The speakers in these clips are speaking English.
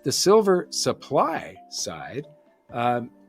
The silver supply side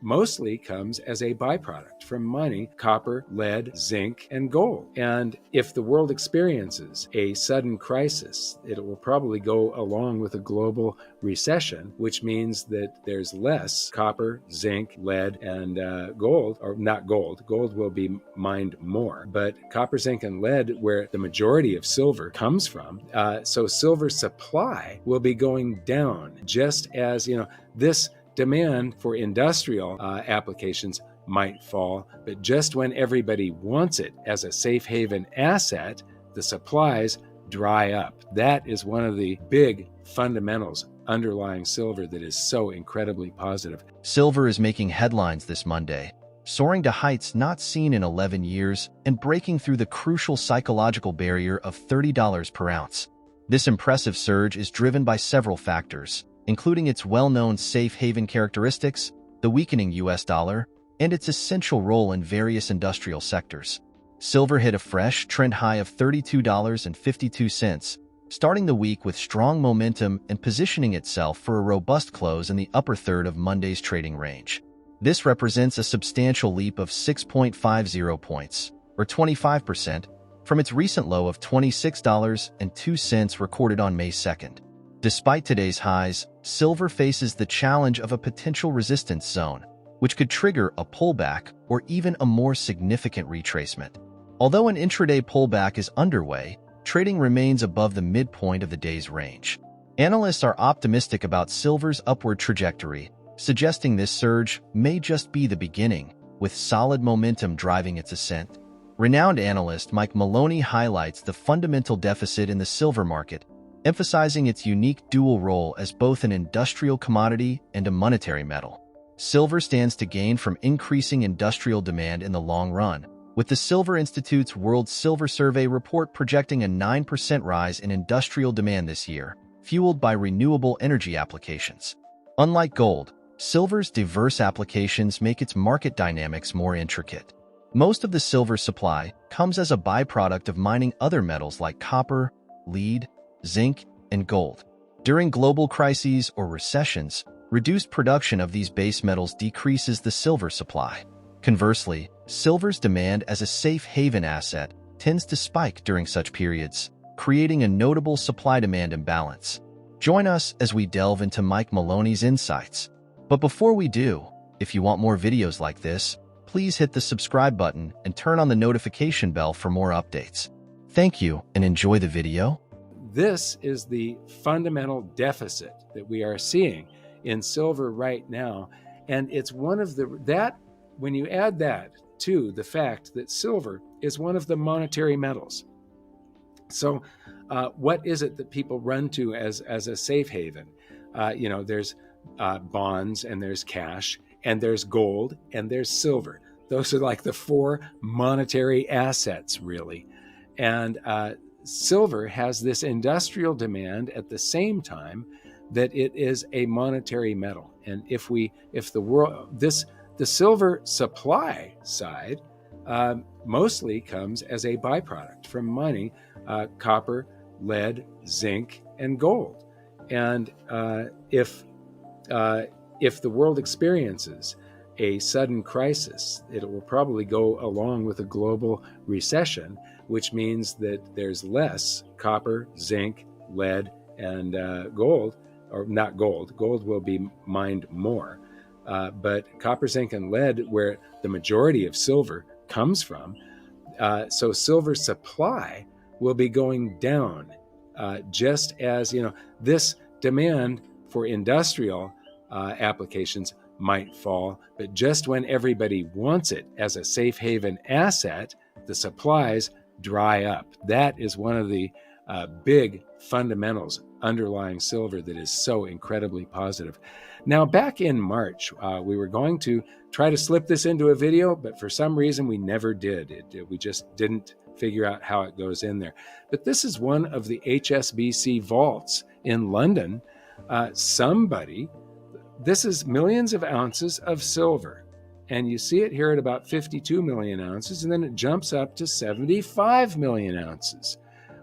mostly comes as a byproduct from mining copper, lead, zinc, and gold. And if the world experiences a sudden crisis, it will probably go along with a global recession, which means that there's less copper, zinc, lead, and gold, or not gold. Gold will be mined more, but copper, zinc, and lead, where the majority of silver comes from. So silver supply will be going down, just as, this demand for industrial applications might fall, but just when everybody wants it as a safe haven asset, the supplies dry up. That is one of the big fundamentals underlying silver that is so incredibly positive. Silver is making headlines this Monday, soaring to heights not seen in 11 years and breaking through the crucial psychological barrier of $30 per ounce. This impressive surge is driven by several factors, including its well-known safe haven characteristics, the weakening US dollar, and its essential role in various industrial sectors. Silver hit a fresh trend high of $32.52, starting the week with strong momentum and positioning itself for a robust close in the upper third of Monday's trading range. This represents a substantial leap of 6.50 points, or 25%, from its recent low of $26.02 recorded on May 2nd. Despite today's highs, silver faces the challenge of a potential resistance zone, which could trigger a pullback or even a more significant retracement. Although an intraday pullback is underway, trading remains above the midpoint of the day's range. Analysts are optimistic about silver's upward trajectory, suggesting this surge may just be the beginning, with solid momentum driving its ascent. Renowned analyst MikeMaloney highlights the fundamental deficit in the silver market, emphasizing its unique dual role as both an industrial commodity and a monetary metal. Silver stands to gain from increasing industrial demand in the long run, with the Silver Institute's World Silver Survey report projecting a 9% rise in industrial demand this year, fueled by renewable energy applications. Unlike gold, silver's diverse applications make its market dynamics more intricate. Most of the silver supply comes as a byproduct of mining other metals like copper, lead, zinc, and gold. During global crises or recessions, reduced production of these base metals decreases the silver supply. Conversely, silver's demand as a safe haven asset tends to spike during such periods, creating a notable supply-demand imbalance. Join us as we delve into MikeMaloney's insights. But before we do, if you want more videos like this, please hit the subscribe button and turn on the notification bell for more updates. Thank you and enjoy the video. This is the fundamental deficit that we are seeing in silver right now. And it's one of when you add that to the fact that silver is one of the monetary metals. So what is it that people run to as a safe haven? There's bonds, and there's cash, and there's gold, and there's silver. Those are like the four monetary assets, really. And silver has this industrial demand at the same time that it is a monetary metal. And the silver supply side mostly comes as a byproduct from mining copper, lead, zinc, and gold. And if the world experiences a sudden crisis, it will probably go along with a global recession, which means that there's less copper, zinc, lead, and gold, or not gold. Gold will be mined more. But copper, zinc, and lead, where the majority of silver comes from, so silver supply will be going down, just as this demand for industrial applications might fall, but just when everybody wants it as a safe haven asset, the supplies dry up. That is one of the big fundamentals underlying silver that is so incredibly positive. Now, back in March, we were going to try to slip this into a video, but for some reason we never did. We just didn't figure out how it goes in there. But this is one of the HSBC vaults in London. This is millions of ounces of silver. And you see it here at about 52 million ounces, and then it jumps up to 75 million ounces.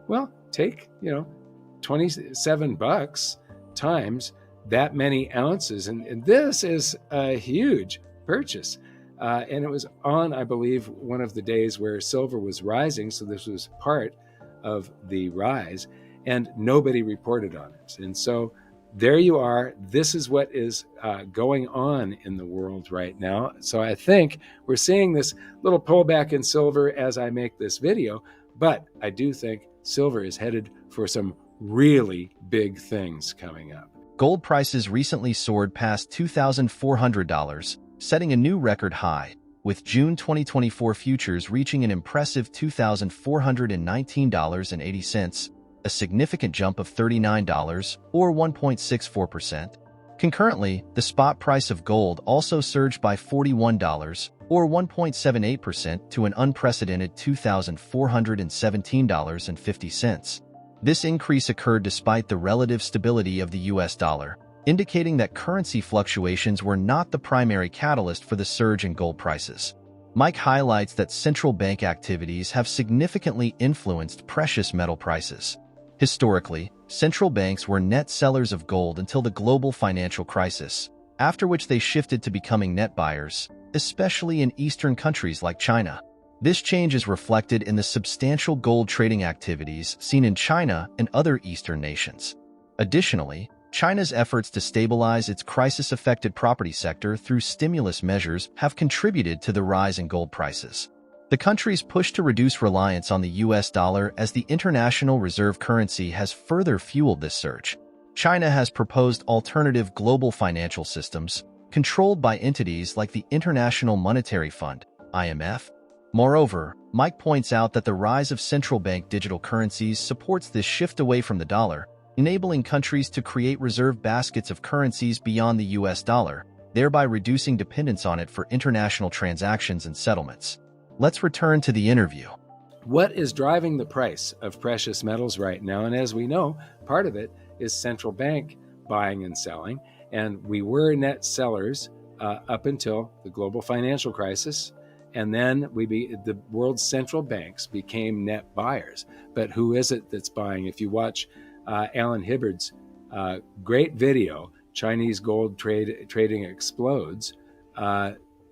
Well, take, $27 times that many ounces. And this is a huge purchase. And it was on, I believe, one of the days where silver was rising. So this was part of the rise, and nobody reported on it. And so there you are. This is what is going on in the world right now. So I think we're seeing this little pullback in silver as I make this video, but I do think silver is headed for some really big things coming up. Gold prices recently soared past $2,400, setting a new record high, with June 2024 futures reaching an impressive $2,419.80, a significant jump of $39, or 1.64%. Concurrently, the spot price of gold also surged by $41, or 1.78%, to an unprecedented $2,417.50. This increase occurred despite the relative stability of the US dollar, indicating that currency fluctuations were not the primary catalyst for the surge in gold prices. Mike highlights that central bank activities have significantly influenced precious metal prices. Historically, central banks were net sellers of gold until the global financial crisis, after which they shifted to becoming net buyers, especially in Eastern countries like China. This change is reflected in the substantial gold trading activities seen in China and other Eastern nations. Additionally, China's efforts to stabilize its crisis-affected property sector through stimulus measures have contributed to the rise in gold prices. The country's push to reduce reliance on the US dollar as the international reserve currency has further fueled this surge. China has proposed alternative global financial systems, controlled by entities like the International Monetary Fund, IMF. Moreover, Mike points out that the rise of central bank digital currencies supports this shift away from the dollar, enabling countries to create reserve baskets of currencies beyond the US dollar, thereby reducing dependence on it for international transactions and settlements. Let's return to the interview. What is driving the price of precious metals right now? And as we know, part of it is central bank buying and selling. And we were net sellers up until the global financial crisis. And then the world's central banks became net buyers. But who is it that's buying? If you watch Alan Hibbard's great video, Chinese Gold Trading Explodes,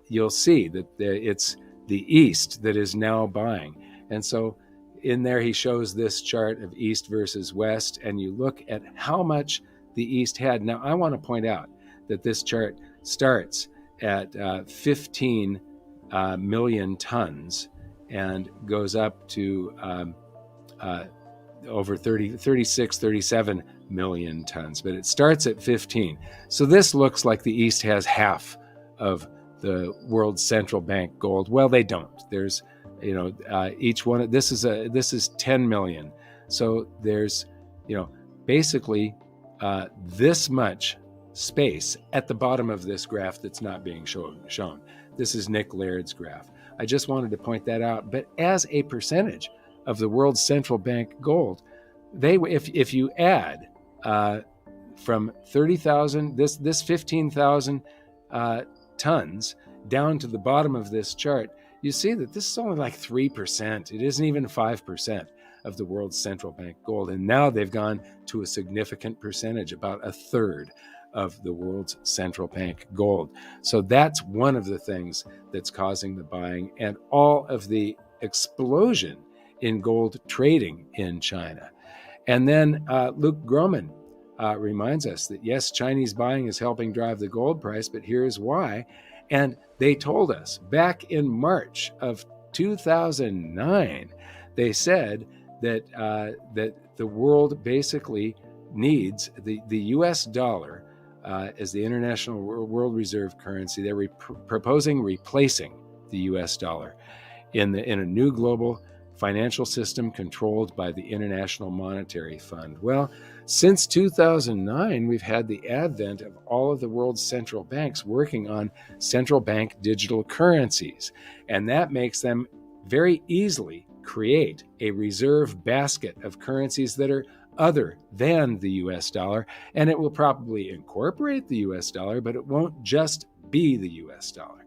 you'll see that it's the East that is now buying. And so in there, he shows this chart of East versus West, and you look at how much the East had. Now, I want to point out that this chart starts at 15 million tons and goes up to over 36, 37 million tons, but it starts at 15. So this looks like the East has half of the world's central bank gold. Well, they don't. There's, each one. This is 10 million. So there's, basically this much space at the bottom of this graph that's not being shown. This is Nick Laird's graph. I just wanted to point that out. But as a percentage of the world's central bank gold, if you add from 30,000, this 15,000 tons down to the bottom of this chart, you see that this is only like 3%. It isn't even 5% of the world's central bank gold. And now they've gone to a significant percentage, about a third of the world's central bank gold. So that's one of the things that's causing the buying and all of the explosion in gold trading in China. And then Luke Groman reminds us that yes, Chinese buying is helping drive the gold price, but here's why. And they told us back in March of 2009, they said that that the world basically needs the U.S. dollar as the international world reserve currency. They're proposing replacing the U.S. dollar in a new global financial system controlled by the International Monetary Fund. Well, since 2009, we've had the advent of all of the world's central banks working on central bank digital currencies, and that makes them very easily create a reserve basket of currencies that are other than the US dollar, and it will probably incorporate the US dollar, but it won't just be the US dollar.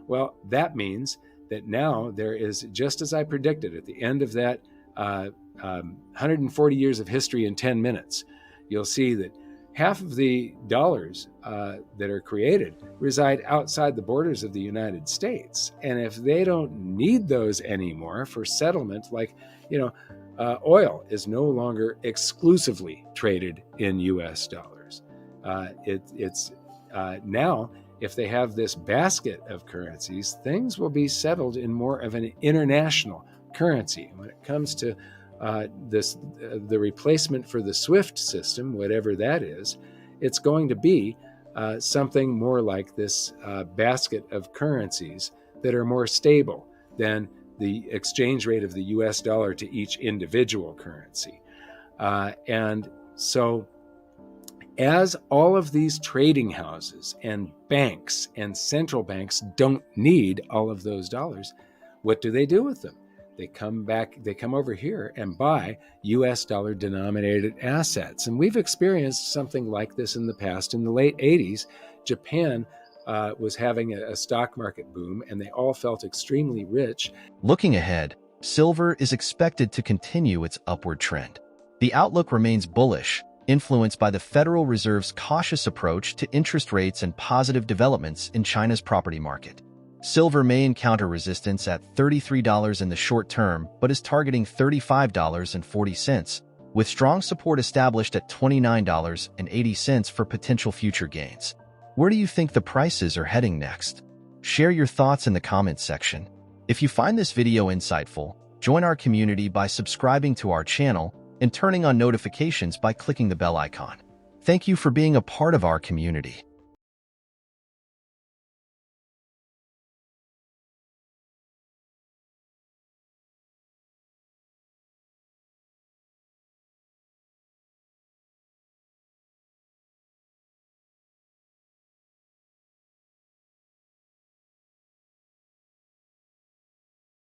Well, that means that now there is, just as I predicted at the end of that 140 years of history in 10 minutes, you'll see that, half of the dollars that are created reside outside the borders of the United States. And if they don't need those anymore for settlement, like, oil is no longer exclusively traded in US dollars. It's now, if they have this basket of currencies, things will be settled in more of an international currency. When it comes to the replacement for the SWIFT system, whatever that is, it's going to be something more like this basket of currencies that are more stable than the exchange rate of the US dollar to each individual currency. And so as all of these trading houses and banks and central banks don't need all of those dollars, what do they do with them? They come over here and buy US dollar denominated assets. And we've experienced something like this in the past. In the late 80s, Japan was having a stock market boom, and they all felt extremely rich. Looking ahead, silver is expected to continue its upward trend. The outlook remains bullish, influenced by the Federal Reserve's cautious approach to interest rates and positive developments in China's property market. Silver may encounter resistance at $33 in the short term, but is targeting $35.40, with strong support established at $29.80 for potential future gains. Where do you think the prices are heading next? Share your thoughts in the comments section. If you find this video insightful, join our community by subscribing to our channel and turning on notifications by clicking the bell icon. Thank you for being a part of our community.